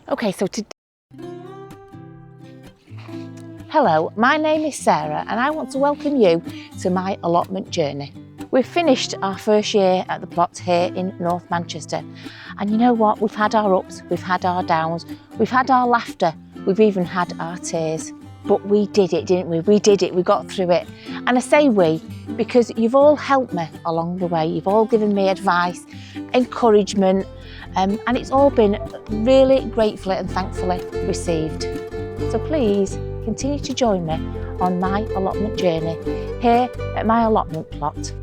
Okay, so hello, my name is Sarah and I want to welcome you to my allotment journey. We've finished our first year at the plot here in North Manchester, and you know what, we've had our ups, we've had our downs, we've had our laughter, we've even had our tears. But we did it, didn't we? We did it, we got through it. And I say we, because you've all helped me along the way. You've all given me advice, encouragement, and it's all been really gratefully and thankfully received. So please continue to join me on my allotment journey here at my allotment plot.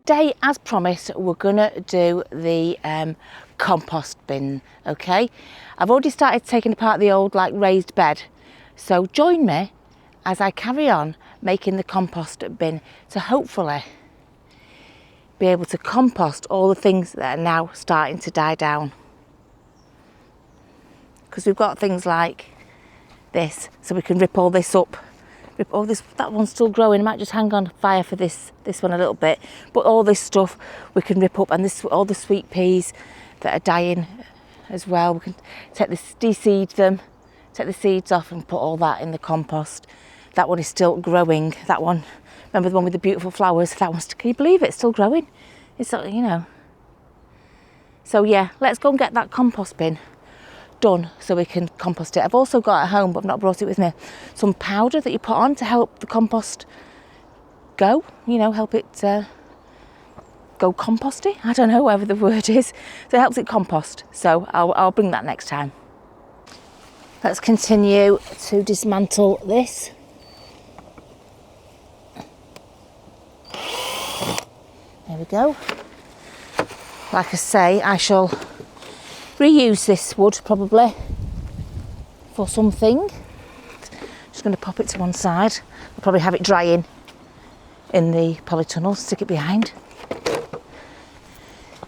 Today, as promised, we're gonna do the compost bin, okay? I've already started taking apart the old raised bed, so join me as I carry on making the compost bin to hopefully be able to compost all the things that are now starting to die down. Because we've got things like this, so we can rip all this up. That one's still growing. I might just hang on fire for this one a little bit. But all this stuff we can rip up, and all the sweet peas that are dying as well. We can de-seed them, take the seeds off and put all that in the compost. That one is still growing. That one, remember the one with the beautiful flowers? That one's, can you believe it? It's still growing. It's, you know. So yeah, let's go and get that compost bin done so we can compost it. I've also got at home, but I've not brought it with me, some powder that you put on to help the compost go, help it go composty. I don't know, whatever the word is. So it helps it compost. So I'll bring that next time. Let's continue to dismantle this. There we go. Like I say, I shall reuse this wood probably for something. Just going to pop it to one side. I'll probably have it drying in the polytunnel, stick it behind.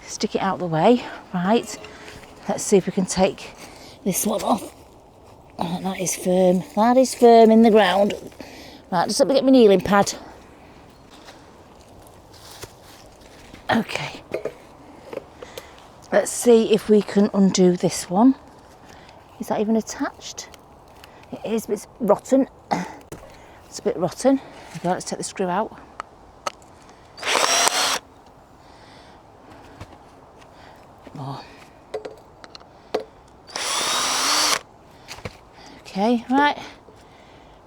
Stick it out the way. Right, let's see if we can take this one off. Oh, that is firm in the ground. Right, just let me get my kneeling pad. Okay, let's see if we can undo this one. Is that even attached? It is, but it's rotten. It's a bit rotten. Okay, let's take the screw out. More. Okay, right.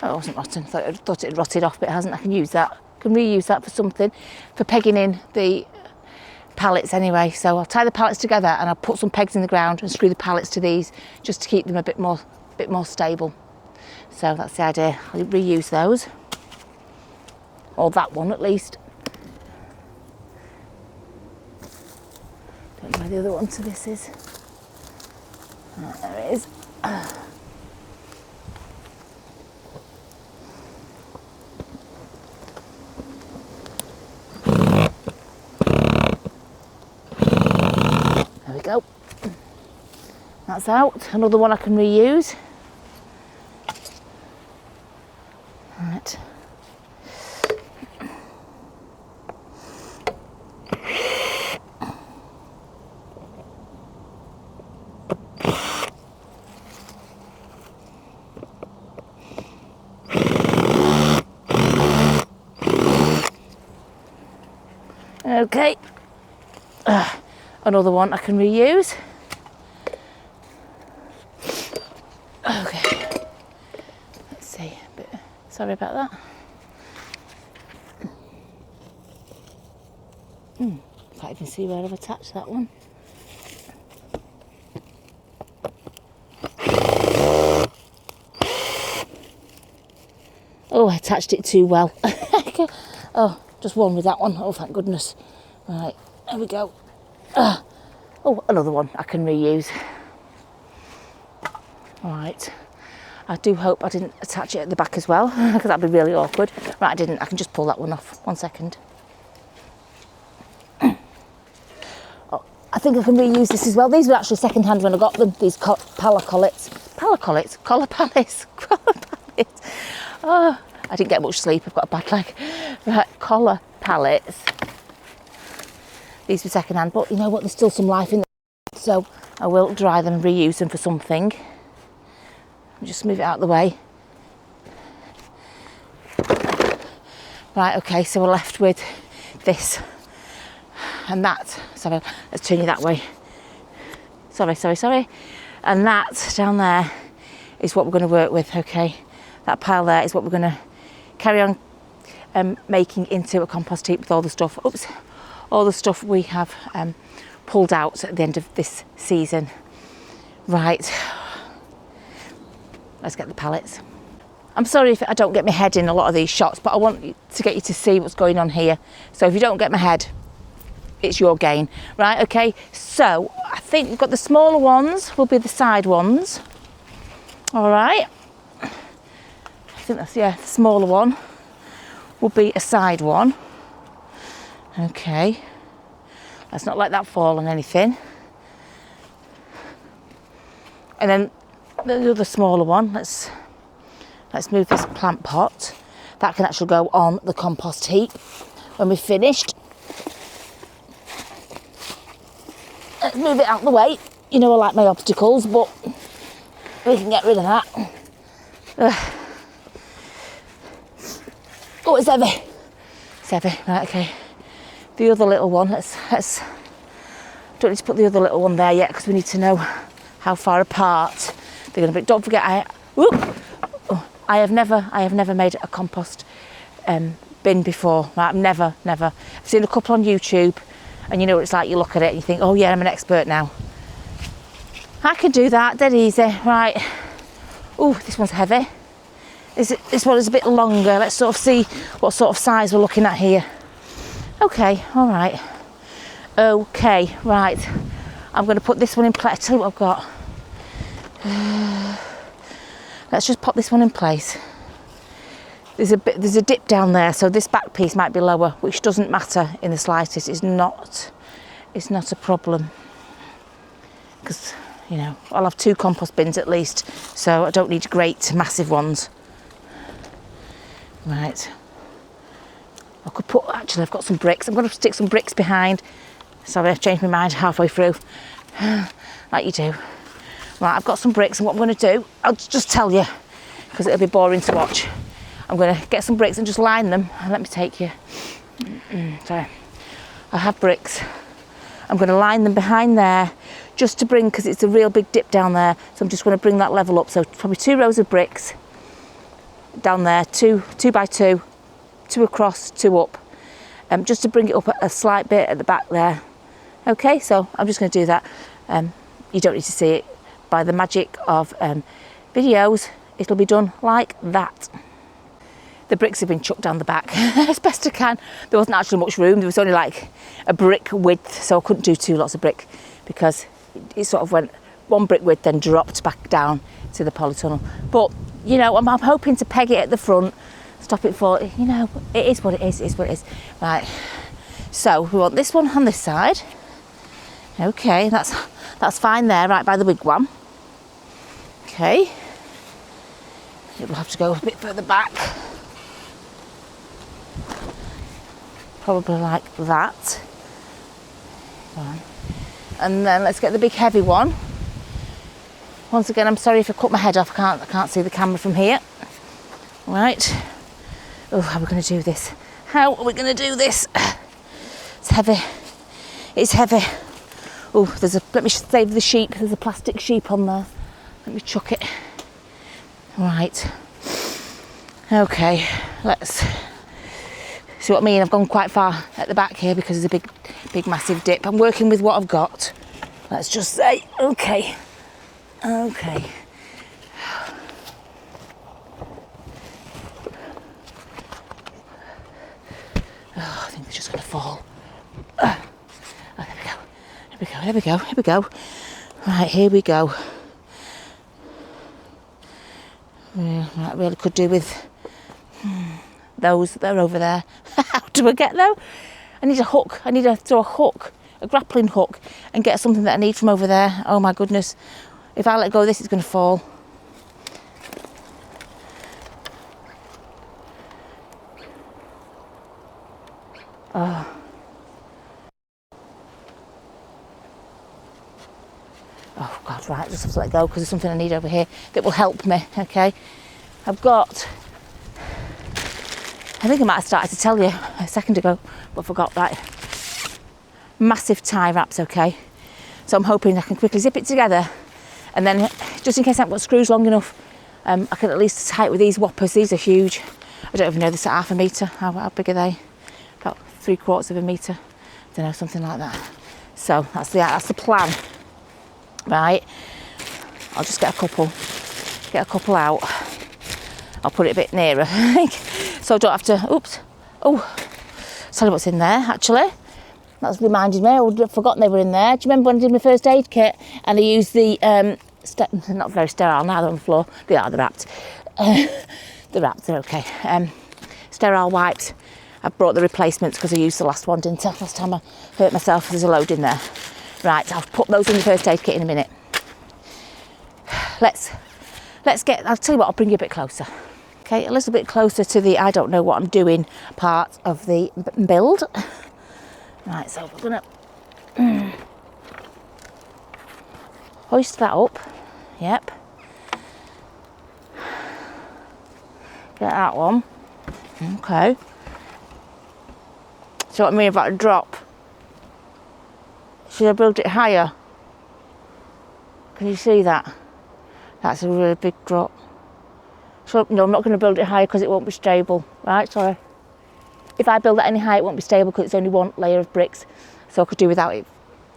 Oh, it wasn't rotten. I thought it had rotted off, but it hasn't. I can use that. I can reuse that for something, for pegging in the pallets anyway. So I'll tie the pallets together and I'll put some pegs in the ground and screw the pallets to these just to keep them a bit more stable. So that's the idea. I'll reuse those, or that one at least. Don't know where the other one to this is. There it is. There we go. That's out. Another one I can reuse. Right. Okay. Another one I can reuse. Okay. Let's see. Sorry about that. Can't even see where I've attached that one. Oh, I attached it too well. Oh, just one with that one. Oh, thank goodness. Right, there we go. Oh, another one I can reuse. Right. I do hope I didn't attach it at the back as well, because that'd be really awkward. Right, I didn't. I can just pull that one off. 1 second. Oh, I think I can reuse this as well. These were actually second hand when I got them. These pallets. Collar pallets. Oh, I didn't get much sleep. I've got a bad leg. Right, collar pallets. These were second hand, but you know what? There's still some life in them. So I will dry them and reuse them for something. Just move it out of the way. Right, okay, so we're left with this and that. Sorry, let's turn you that way. Sorry. And that down there is what we're going to work with, okay? That pile there is what we're going to carry on making into a compost heap with all the stuff. Oops, all the stuff we have pulled out at the end of this season. Right, let's get the pallets. I'm sorry if I don't get my head in a lot of these shots, but I want to get you to see what's going on here. So if you don't get my head, it's your gain. Right, okay, so I think we've got the smaller ones will be the side ones. All right, I think that's, yeah, the smaller one will be a side one. Okay, let's not let that fall on anything. And then the other smaller one, let's move this plant pot. That can actually go on the compost heap when we're finished. Let's move it out of the way. You know I like my obstacles, but we can get rid of that. Oh, it's heavy. It's heavy, right, okay. The other little one, let's don't need to put the other little one there yet because we need to know how far apart they're going to be. Don't forget, I have never made a compost bin before. Right? I've never. I've seen a couple on YouTube, and you know what it's like. You look at it and you think, oh yeah, I'm an expert now. I can do that, dead easy. Right. Oh, this one's heavy. This one is a bit longer. Let's sort of see what sort of size we're looking at here. Okay, all right. Okay, right. I'm going to put this one in place. Tell you what I've got. Let's just pop this one in place. There's a dip down there, so this back piece might be lower, which doesn't matter in the slightest. It's not a problem because, you know, I'll have 2 compost bins at least, so I don't need great massive ones. Right. I could put, actually I've got some bricks. I'm going to stick some bricks behind. Sorry, I've changed my mind halfway through. Like you do. Right, I've got some bricks, and what I'm going to do, I'll just tell you, because it'll be boring to watch. I'm going to get some bricks and just line them, and let me take you. Sorry. I have bricks. I'm going to line them behind there, just to bring, because it's a real big dip down there, so I'm just going to bring that level up. So probably 2 rows of bricks down there, two by two across, 2 up, just to bring it up a slight bit at the back there. Okay, so I'm just going to do that. You don't need to see it. By the magic of videos, it'll be done like that. The bricks have been chucked down the back as best I can. There wasn't actually much room. There was only like a brick width, so I couldn't do 2 lots of brick because it sort of went 1 brick width, then dropped back down to the polytunnel. But you know, I'm hoping to peg it at the front, stop it falling. You know, it is what it is. It is what it is. Right. So we want this one on this side. Okay, that's fine there, right by the wigwam. Okay. It'll have to go a bit further back. Probably like that. And then let's get the big heavy one. Once again, I'm sorry if I cut my head off. I can't see the camera from here. Right. Oh, how are we going to do this? How are we going to do this? It's heavy. It's heavy. Oh, let me save the sheep. There's a plastic sheep on there. Let me chuck it. Right. Okay, let's see what I mean. I've gone quite far at the back here because there's a big massive dip. I'm working with what I've got. Let's just say, okay. Okay. Oh, I think they're just going to fall. Oh, there we go. Here we go. Right, here we go. Yeah, right, really could do with those that are over there. How do I get though? I need a hook. I need to throw a hook, a grappling hook, and get something that I need from over there. Oh my goodness. If I let go of this, it's going to fall. Oh. Oh God, right, just have to let go because there's something I need over here that will help me, okay? I've got, I think I might have started to tell you a second ago, but I forgot that. Massive tie wraps, okay? So I'm hoping I can quickly zip it together, and then just in case I haven't got screws long enough, I can at least tie it with these whoppers. These are huge. I don't even know, this at 1/2 metre. How big are they? About 3/4 of a metre. I don't know, something like that. So that's the plan. Right, I'll just get a couple out. I'll put it a bit nearer, so I don't have to, oops. Oh, tell you what's in there, actually. That's reminded me, I would have forgotten they were in there. Do you remember when I did my first aid kit and I used the, not very sterile now, they're on the floor. They are, they're wrapped. They're wrapped, they're okay. Sterile wipes. I brought the replacements because I used the last one, didn't I? Last time I hurt myself, there's a load in there. Right, I'll put those in the first aid kit in a minute. Let's get, I'll tell you what, I'll bring you a bit closer. Okay, a little bit closer to the I don't know what I'm doing part of the build. Right, so we're gonna hoist that up. Yep. Get that one. Okay. So what I mean about a drop? Should I build it higher? Can you see that? That's a really big drop. So no, I'm not going to build it higher because it won't be stable. Right, sorry. If I build it any higher, it won't be stable because it's only one layer of bricks. So I could do without it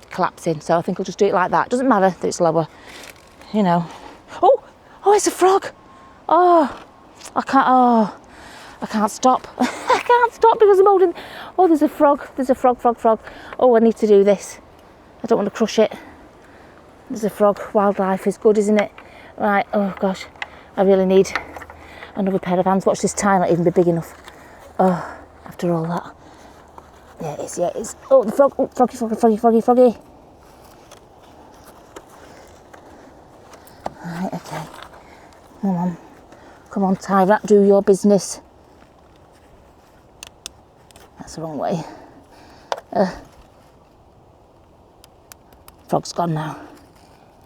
collapsing. So I think I'll just do it like that. Doesn't matter that it's lower, you know. Oh, it's a frog. I can't stop. I can't stop because I'm holding. Oh, there's a frog. There's a frog. Oh, I need to do this. I don't want to crush it. There's a frog. Wildlife is good, isn't it? Right, oh gosh. I really need another pair of hands. Watch this tie not even be big enough. Oh, after all that. Yeah, it is. Oh, the frog. Oh, froggy. Right, okay. Come on, tie wrap, do your business. That's the wrong way. Frog's gone now.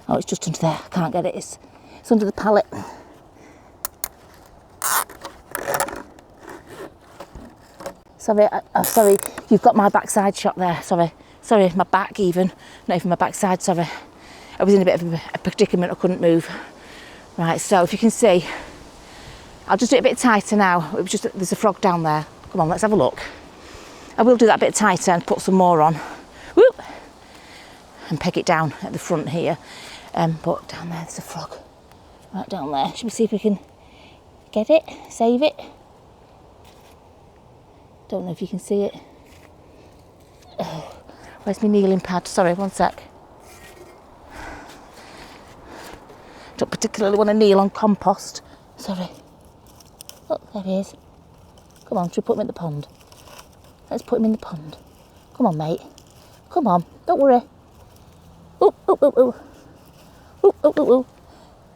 Oh, it's just under there. I can't get it. It's under the pallet. Sorry, you've got my backside shot there. Sorry, my back even. Not even my backside, sorry. I was in a bit of a predicament, I couldn't move. Right, so if you can see, I'll just do it a bit tighter now. It was just, there's a frog down there. Come on, let's have a look. I will do that a bit tighter and put some more on. Whoop! And peg it down at the front here. But down there, there's a frog. Right down there. Should we see if we can get it? Save it? Don't know if you can see it. Oh, where's my kneeling pad? Sorry, one sec. Don't particularly want to kneel on compost. Sorry. Oh, there he is. Come on, should we put him in the pond? Let's put him in the pond. Come on, mate. Come on, don't worry. Ooh. Ooh.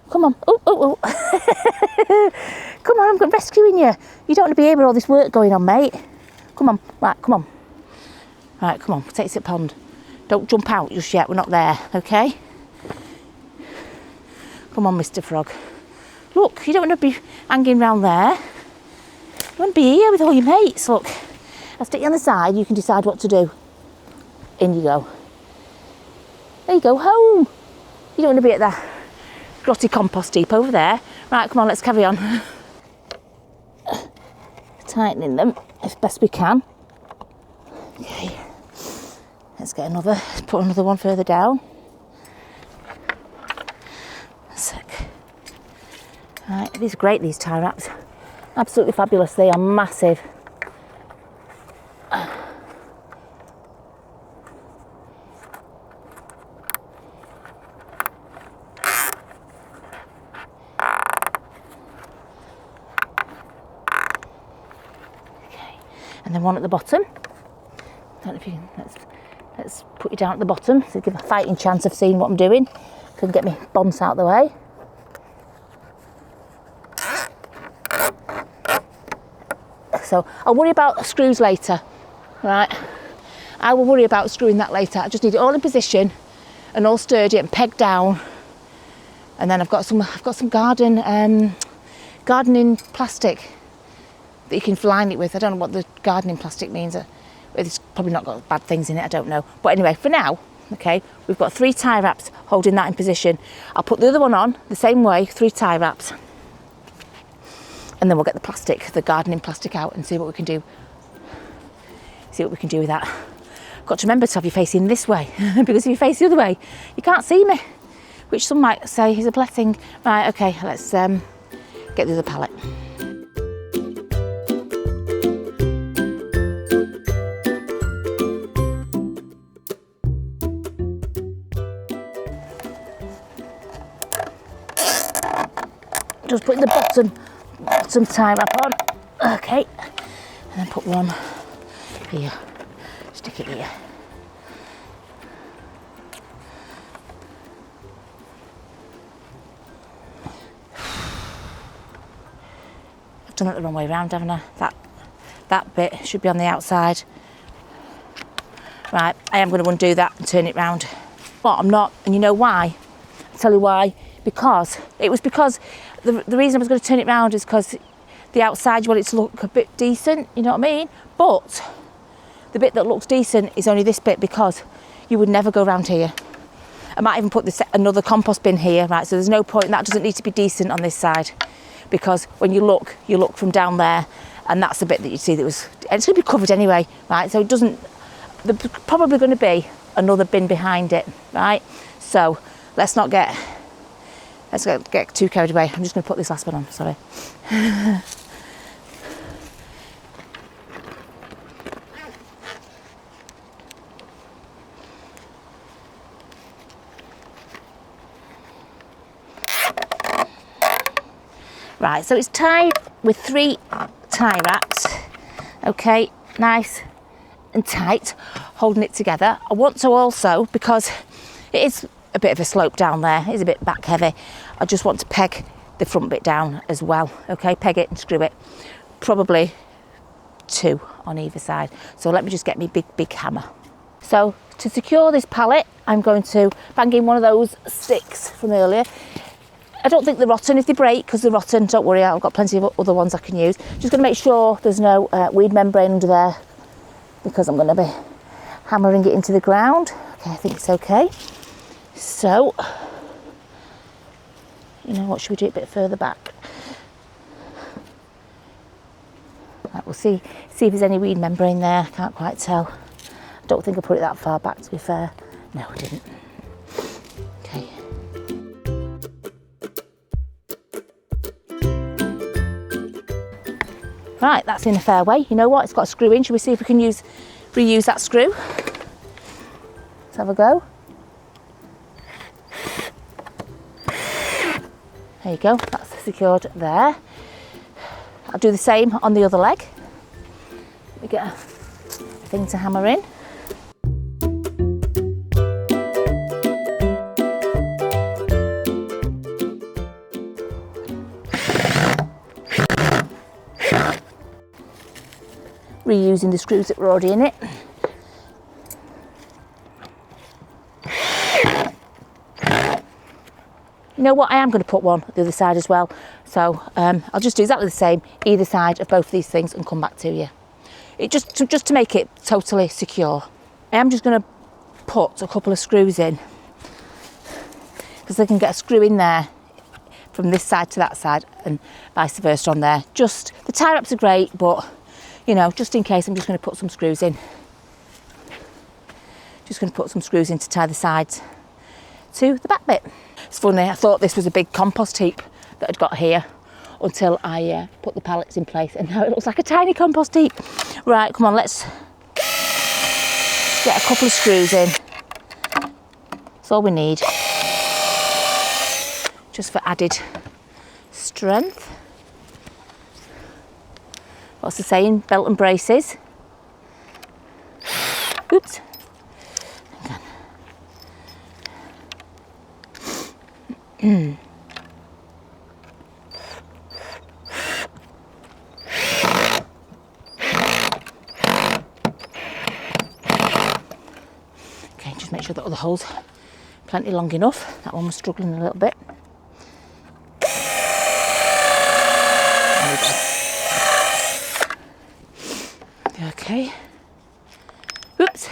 Come on. Ooh. Come on, I'm rescuing you. You don't want to be here with all this work going on, mate. Come on. Right, come on. Right, come on, take it to the pond. Don't jump out just yet, we're not there, okay? Come on, Mr. Frog. Look, you don't want to be hanging around there. You want to be here with all your mates, look. I'll stick you on the side, you can decide what to do. In you go. There you go, home. You don't want to be at that grotty compost heap over there. Right, come on, let's carry on. Tightening them as best we can. Okay. Let's get another, put another one further down. A sec. Right, these are great, these tie wraps. Absolutely fabulous, they are massive. And then one at the bottom. Don't know if you can, let's put you down at the bottom so give a fighting chance of seeing what I'm doing. Can get my bonds out of the way. So I'll worry about screws later, right? I will worry about screwing that later. I just need it all in position and all sturdy and pegged down. And then I've got some gardening plastic that you can line it with. I don't know what the gardening plastic means. It's probably not got bad things in it, I don't know. But anyway, for now, okay, we've got 3 tie wraps holding that in position. I'll put the other one on the same way, 3 tie wraps. And then we'll get the gardening plastic out and see what we can do. See what we can do with that. Got to remember to have your face in this way because if you face the other way, you can't see me, which some might say is a blessing. Right, okay, let's get the other pallet. Just putting the bottom tie wrap on. Okay, and then put one here. Stick it here. I've done it the wrong way around, haven't I? That bit should be on the outside. Right, I am going to undo that and turn it round. But I'm not, and you know why? I'll tell you why. Because the reason I was going to turn it round is because the outside you want it to look a bit decent, you know what I mean? But the bit that looks decent is only this bit because you would never go around here. I might even put another compost bin here, right? So there's no point, that doesn't need to be decent on this side because when you look from down there and that's the bit that you see that was, and it's going to be covered anyway, right? So it doesn't, there's probably going to be another bin behind it, right? So let's get too carried away. I'm just going to put this last one on, sorry. Right, so it's tied with 3 tie wraps. Okay, nice and tight, holding it together. I want to also, because it is a bit of a slope down there, it's a bit back heavy, I just want to peg the front bit down as well. Okay, peg it and screw it. Probably 2 on either side. So let me just get me big hammer. So to secure this pallet, I'm going to bang in one of those sticks from earlier. I don't think they're rotten. If they break, because they're rotten, don't worry, I've got plenty of other ones I can use. Just going to make sure there's no weed membrane under there because I'm going to be hammering it into the ground. Okay, I think it's okay. So, you know what, should we do it a bit further back? Right, we'll see if there's any weed membrane there. I can't quite tell. I don't think I put it that far back, to be fair. No, I didn't. Okay. Right, that's in a fair way. You know what? It's got a screw in. Shall we see if we can reuse that screw? Let's have a go. There you go. That's secured there. I'll do the same on the other leg. Let me get a thing to hammer in. Reusing the screws that were already in it. You know what, I am going to put one at the other side as well. So I'll just do exactly the same either side of both of these things and come back to you. It just to make it totally secure. I am just going to put a couple of screws in because they can get a screw in there from this side to that side and vice versa on there. Just, the tie wraps are great, but you know, just in case, I'm just going to put some screws in. Just going to put some screws in to tie the sides to the back bit. It's funny, I thought this was a big compost heap that I'd got here until I put the pallets in place, and now it looks like a tiny compost heap. Right, come on, let's get a couple of screws in. That's all we need. Just for added strength. What's the saying? Belt and braces. Oops. Okay, just make sure that all the holes Plenty long enough. That one was struggling a little bit. There we go. Okay. Oops.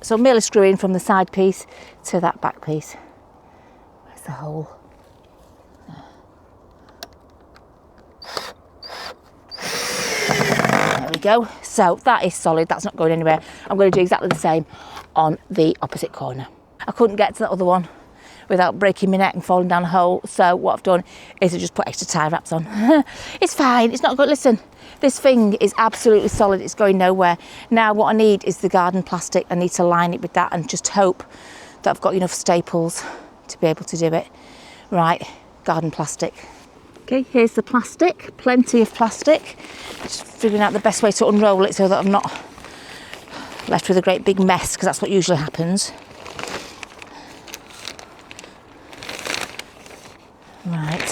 So I'm merely screwing from the side piece to that back piece. Where's the hole? There we go. So that is solid, that's not going anywhere. I'm going to do exactly the same on the opposite corner. I couldn't get to the other one without breaking my neck and falling down a hole, so what I've done is I just put extra tie wraps on. It's fine, it's not good. Listen, this thing is absolutely solid, it's going nowhere. Now what I need is the garden plastic. I need to line it with that and just hope that I've got enough staples to be able to do it. Right, garden plastic. Okay, here's the plastic, plenty of plastic. Just figuring out the best way to unroll it so that I'm not left with a great big mess, because that's what usually happens. Right.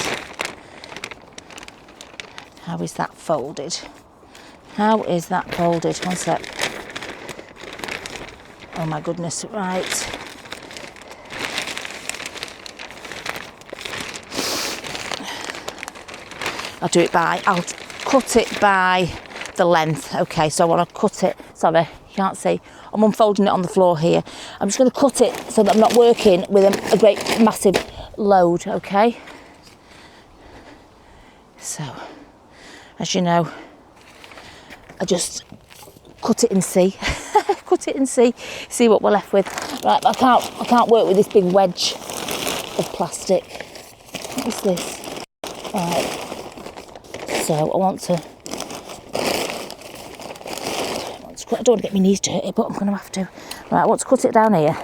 How is that folded? How is that folded? One sec. Oh my goodness, right. I'll cut it by the length. Okay, so I want to cut it, sorry, you can't see. I'm unfolding it on the floor here. I'm just going to cut it so that I'm not working with a great massive load, okay? So, as you know, I just cut it and see. Cut it and see what we're left with. Right, but I can't work with this big wedge of plastic. What is this? Right. So I don't want to get my knees dirty, but I'm going to have to. Right, I want to cut it down here.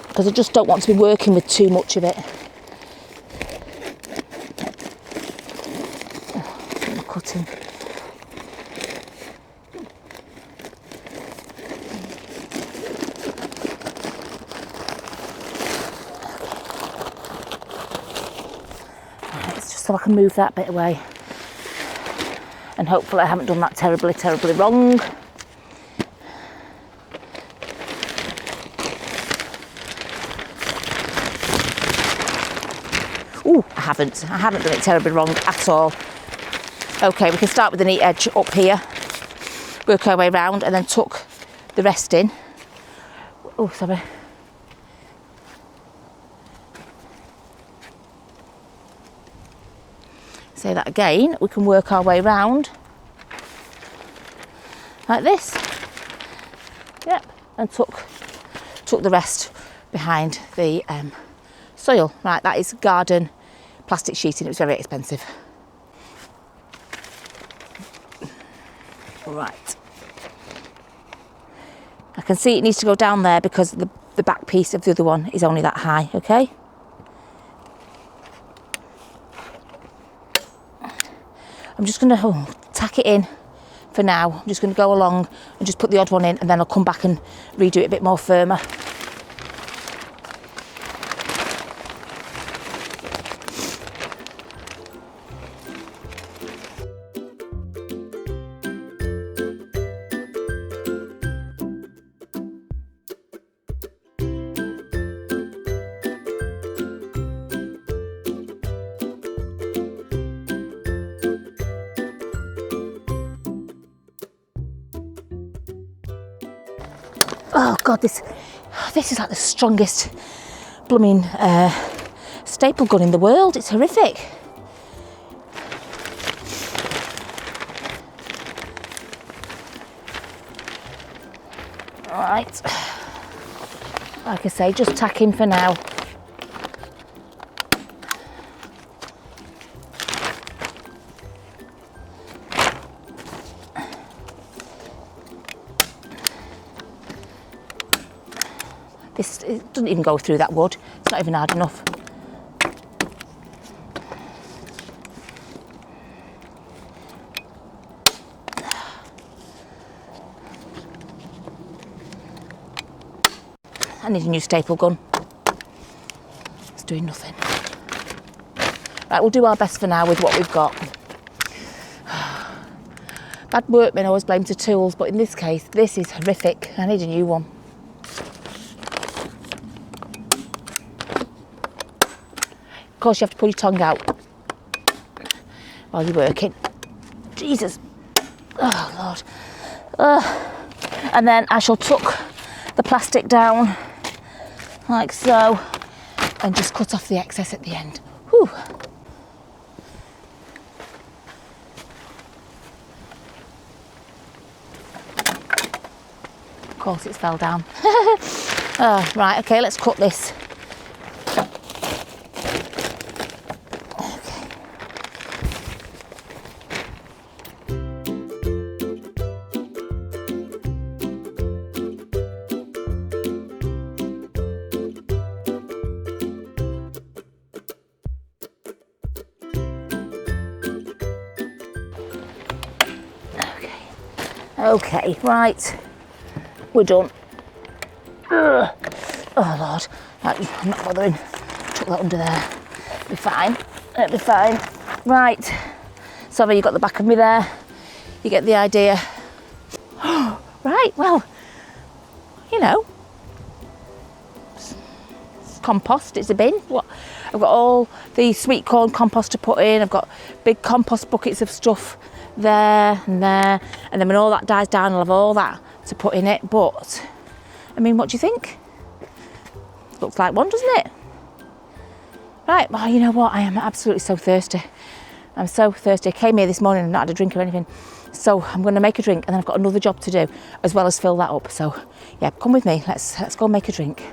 Because I just don't want to be working with too much of it. I'm cutting. So I can move that bit away, and hopefully I haven't done that terribly wrong. Ooh, I haven't done it terribly wrong at all. Okay, we can start with the neat edge up here, work our way around, and then tuck the rest in. Oh, sorry. Say that again, we can work our way round like this. Yep, and tuck the rest behind the soil. Right, that is garden plastic sheeting. It was very expensive. Right. I can see it needs to go down there because the back piece of the other one is only that high, okay? I'm just going to tack it in for now. I'm just going to go along and just put the odd one in, and then I'll come back and redo it a bit more firmer. Oh God, this is like the strongest blooming staple gun in the world. It's horrific. Right, like I say, just tack in for now. It doesn't even go through that wood. It's not even hard enough. I need a new staple gun. It's doing nothing. Right, we'll do our best for now with what we've got. Bad workmen always blames the tools, but in this case, this is horrific. I need a new one. Of course, you have to pull your tongue out while you're working. Jesus. Oh, Lord. And then I shall tuck the plastic down like so and just cut off the excess at the end. Whew. Of course, it's fell down. Right, okay, let's cut this. Okay, right, we're done. Ugh. Oh Lord, right, I'm not bothering. Tuck that under there. It'll be fine. It'll be fine. Right. Sorry, you got the back of me there. You get the idea. Right. Well, you know, it's compost. It's a bin. What? I've got all the sweet corn compost to put in. I've got big compost buckets of stuff there and there, and then when all that dies down, I'll have all that to put in it. But I mean, what do you think? Looks like one, doesn't it? Right, well, you know what? I am absolutely so thirsty. I'm so thirsty. I came here this morning and not had a drink or anything. So I'm going to make a drink, and then I've got another job to do as well as fill that up. So yeah, come with me. Let's go and make a drink.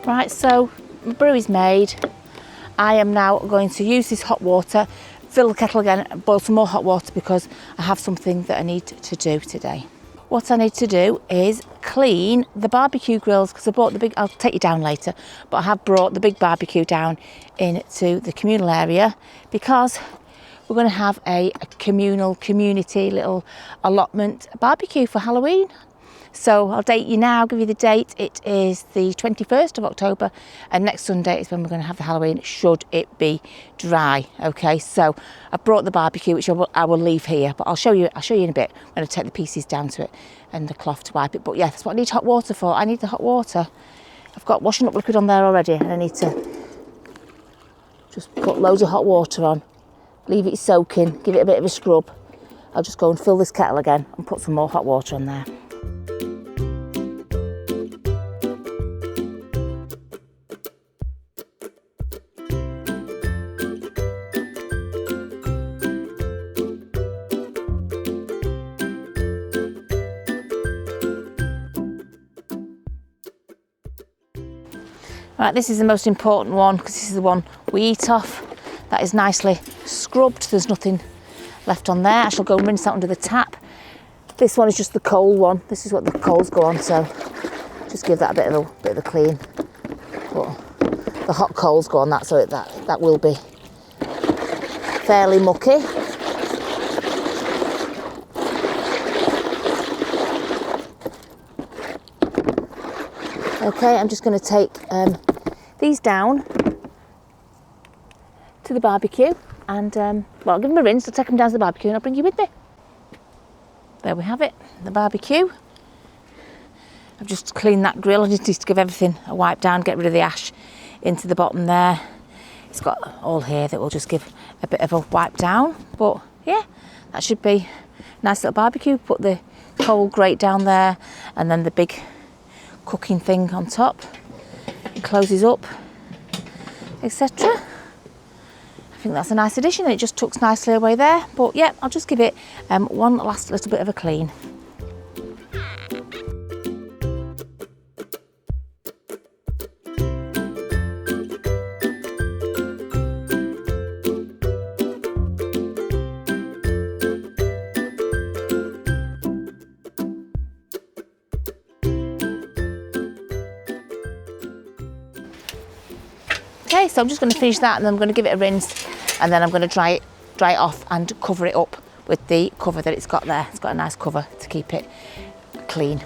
Right, so my brew is made. I am now going to use this hot water, fill the kettle again, and boil some more hot water because I have something that I need to do today. What I need to do is clean the barbecue grills because I brought the big, I'll take you down later, but I have brought the big barbecue down into the communal area because we're going to have a communal community little allotment barbecue for Halloween. So I'll date you now, give you the date. It is the 21st of October, and next Sunday is when we're going to have the Halloween, should it be dry. Okay, so I brought the barbecue, which I will leave here, but I'll show you in a bit when I take the pieces down to it and the cloth to wipe it. But yeah, that's what I need hot water for. I need the hot water. I've got washing up liquid on there already, and I need to just put loads of hot water on, leave it soaking, give it a bit of a scrub. I'll just go and fill this kettle again and put some more hot water on there. Right, this is the most important one because this is the one we eat off. That is nicely scrubbed. There's nothing left on there. I shall go and rinse that under the tap. This one is just the coal one. This is what the coals go on, so just give that a bit of a clean. But the hot coals go on that, so that will be fairly mucky. Okay, I'm just going to take these down to the barbecue and, well, I'll give them a rinse, I'll take them down to the barbecue and I'll bring you with me. There we have it, the barbecue. I've just cleaned that grill. I just need to give everything a wipe down, get rid of the ash into the bottom there. It's got all here that will just give a bit of a wipe down, but yeah, that should be a nice little barbecue. Put the coal grate down there and then the big cooking thing on top. It closes up, etc. I think that's a nice addition, and it just tucks nicely away there. But yeah, I'll just give it one last little bit of a clean. Okay, so I'm just going to finish that and then I'm going to give it a rinse and then I'm going to dry it off and cover it up with the cover that it's got there. It's got a nice cover to keep it clean.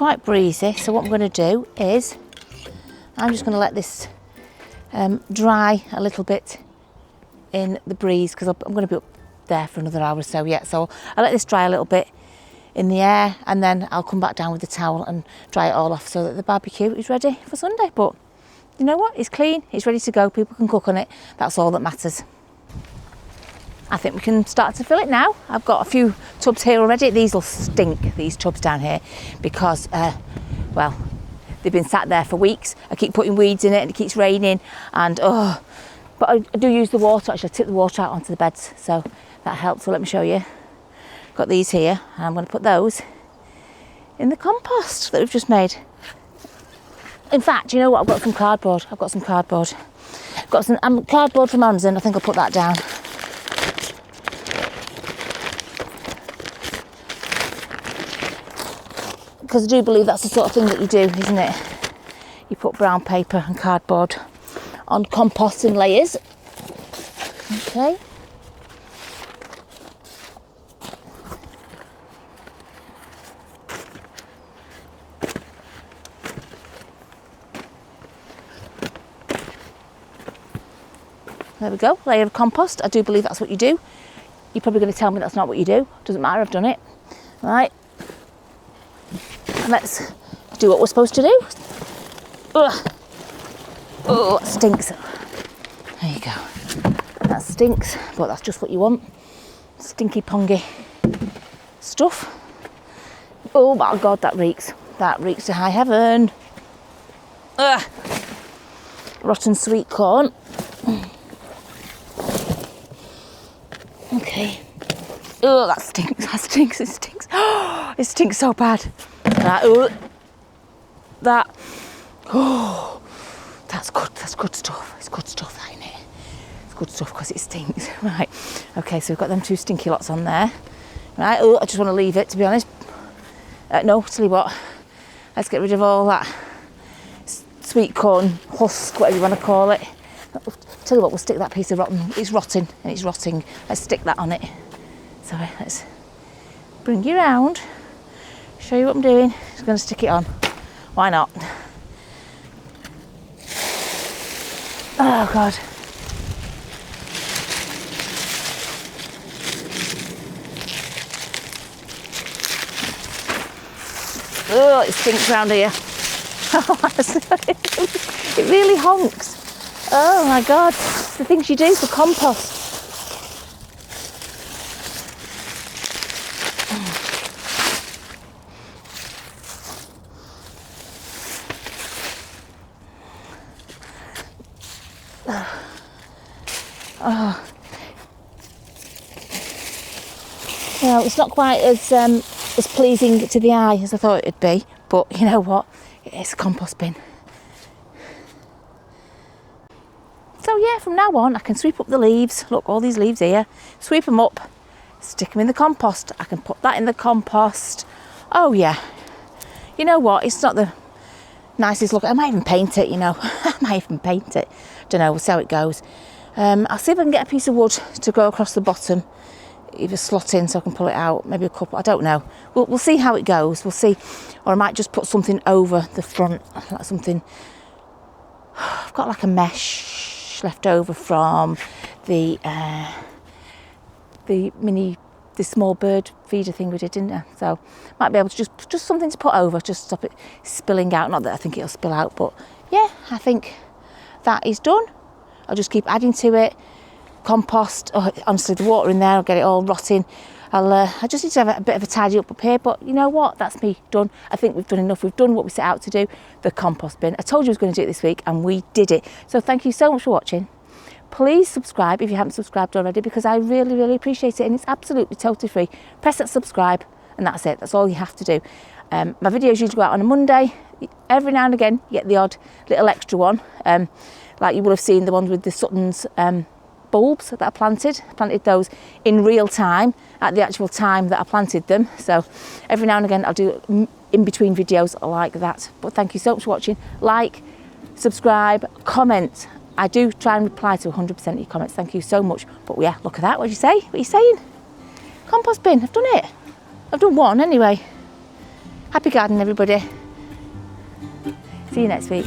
quite breezy, so what I'm going to do is I'm just going to let this dry a little bit in the breeze, because I'm going to be up there for another hour or so yet. So I'll let this dry a little bit in the air, and then I'll come back down with the towel and dry it all off so that the barbecue is ready for Sunday. But you know what? It's clean, it's ready to go. People can cook on it. That's all that matters. I think we can start to fill it now. I've got a few tubs here already. These will stink, these tubs down here, because, well, they've been sat there for weeks. I keep putting weeds in it and it keeps raining, and but I do use the water. Actually, I tip the water out onto the beds, so that helps. So let me show you. Got these here, and I'm going to put those in the compost that we've just made. In fact, you know what? I've got some cardboard. I've got some cardboard. I've got some cardboard from Amazon. I think I'll put that down. Because I do believe that's the sort of thing that you do, isn't it? You put brown paper and cardboard on compost in layers. Okay. There we go, layer of compost. I do believe that's what you do. You're probably going to tell me that's not what you do. Doesn't matter, I've done it. Right. Let's do what we're supposed to do. Ugh. Oh, that stinks. There you go. That stinks, but that's just what you want. Stinky pongy stuff. Oh my God, that reeks. That reeks to high heaven. Ugh. Rotten sweet corn. Okay. Oh, that stinks. That stinks. It stinks. Oh, it stinks so bad. That. Oh, that's good. That's good stuff. It's good stuff, that, isn't it? It's good stuff because it stinks. Right. Okay, so we've got them two stinky lots on there. Right. Oh, I just want to leave it, to be honest. No, tell you what. Let's get rid of all that sweet corn husk, whatever you want to call it. Tell you what, we'll stick that piece of rotten. It's rotting and it's rotting. Let's stick that on it. So let's bring you round. Show you what I'm doing. Just going to stick it on. Why not? Oh God. Oh, it stinks round here. It really honks. Oh my God. The things you do for compost. Oh. Well, it's not quite as pleasing to the eye as I thought it'd be, but you know what? It's a compost bin. So yeah, from now on I can sweep up the leaves. Look, all these leaves here. Sweep them up, stick them in the compost. I can put that in the compost. Oh yeah. You know what? It's not the nicest look. I might even paint it, you know. I might even paint it. Don't know, we'll see how it goes. I'll see if I can get a piece of wood to go across the bottom, either slot in so I can pull it out, maybe a couple, I don't know. We'll see how it goes, we'll see. Or I might just put something over the front, like something, I've got like a mesh left over from the small bird feeder thing we did, didn't I? So might be able to just something to put over, just stop it spilling out. Not that I think it'll spill out, but yeah, I think that is done. I'll just keep adding to it. Compost, honestly, the water in there, I'll get it all rotting. I just need to have a bit of a tidy up here, but you know what? That's me done. I think we've done enough. We've done what we set out to do, the compost bin. I told you I was going to do it this week, and we did it. So thank you so much for watching. Please subscribe if you haven't subscribed already, because I really, really appreciate it, and it's absolutely totally free. Press that subscribe, and that's it. That's all you have to do. My videos usually go out on a Monday. Every now and again, you get the odd little extra one. Like you will have seen the ones with the Sutton's bulbs that I planted. I planted those in real time at the actual time that I planted them. So every now and again I'll do in between videos like that. But thank you so much for watching. Like, subscribe, comment. I do try and reply to 100% of your comments. Thank you so much. But yeah, look at that. What do you say? What are you saying? Compost bin. I've done it. I've done one anyway. Happy gardening, everybody. See you next week.